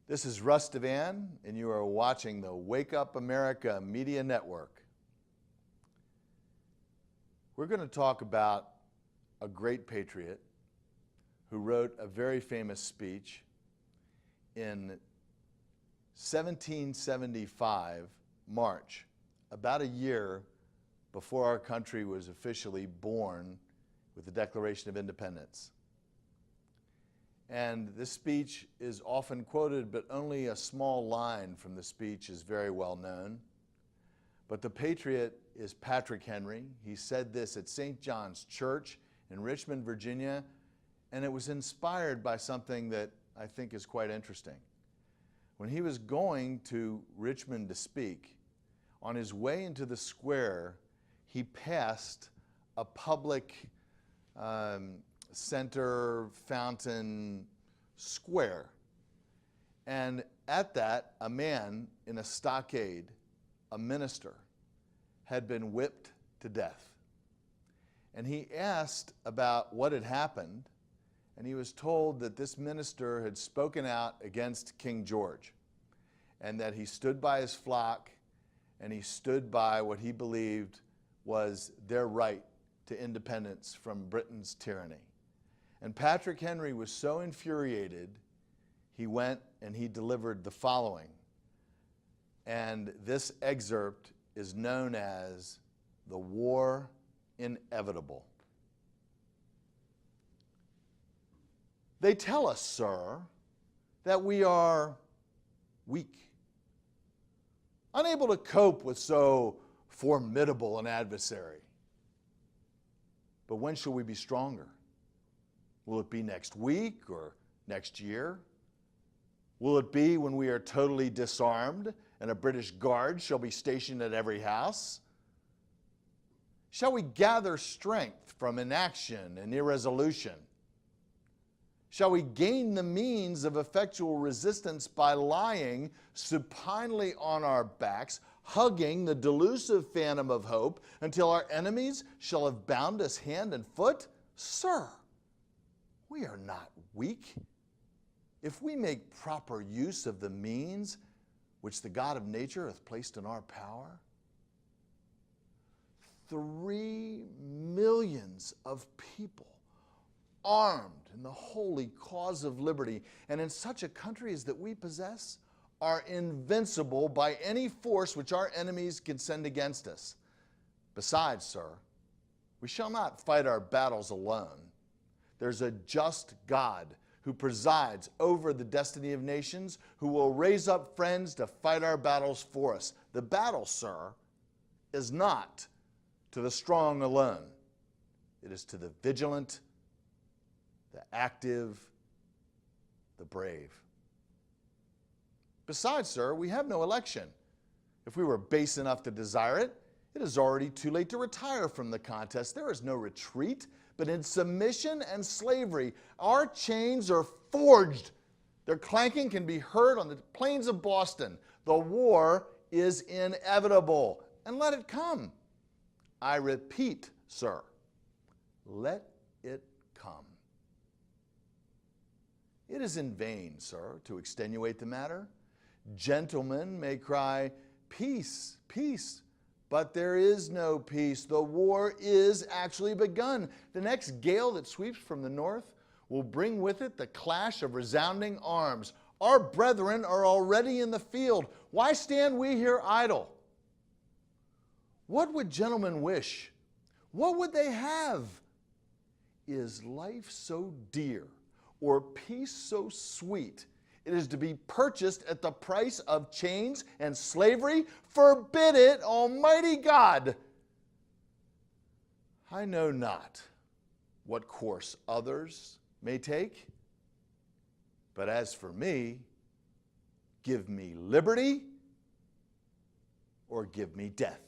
This is Russ DeVan, and you are watching the Wake Up America Media Network. We're going to talk about a great patriot who wrote a very famous speech in 1775, March, about a year before our country was officially born with the Declaration of Independence. And this speech is often quoted, but only a small line from the speech is very well known. But the patriot is Patrick Henry. He said this at St. John's Church in Richmond, Virginia, and it was inspired by something that I think is quite interesting. When he was going to Richmond to speak, on his way into the square, he passed a public center fountain square. And at that, a man in a stockade, a minister, had been whipped to death. And he asked about what had happened, and he was told that this minister had spoken out against King George, and that he stood by his flock, and he stood by what he believed was their right to independence from Britain's tyranny. And Patrick Henry was so infuriated, he went and he delivered the following. And this excerpt is known as the War Inevitable. They tell us, sir, that we are weak, unable to cope with so formidable an adversary. But when shall we be stronger? Will it be next week or next year? Will it be when we are totally disarmed and a British guard shall be stationed at every house? Shall we gather strength from inaction and irresolution? Shall we gain the means of effectual resistance by lying supinely on our backs, hugging the delusive phantom of hope until our enemies shall have bound us hand and foot? Sir, we are not weak. If we make proper use of the means which the God of nature hath placed in our power, 3 millions of people armed in the holy cause of liberty, and in such a country as that we possess, are invincible by any force which our enemies can send against us. Besides, sir, we shall not fight our battles alone. There's a just God who presides over the destiny of nations, who will raise up friends to fight our battles for us. The battle, sir, is not to the strong alone. It is to the vigilant, the active, the brave. Besides, sir, we have no election. If we were base enough to desire it, it is already too late to retire from the contest. There is no retreat, but in submission and slavery. Our chains are forged. Their clanking can be heard on the plains of Boston. The war is inevitable, and let it come. I repeat, sir, let it come. It is in vain, sir, to extenuate the matter. Gentlemen may cry, peace, peace, but there is no peace. The war is actually begun. The next gale that sweeps from the north will bring with it the clash of resounding arms. Our brethren are already in the field. Why stand we here idle? What would gentlemen wish? What would they have? Is life so dear, or peace so sweet, it is to be purchased at the price of chains and slavery? Forbid it, Almighty God! I know not what course others may take, but as for me, give me liberty or give me death.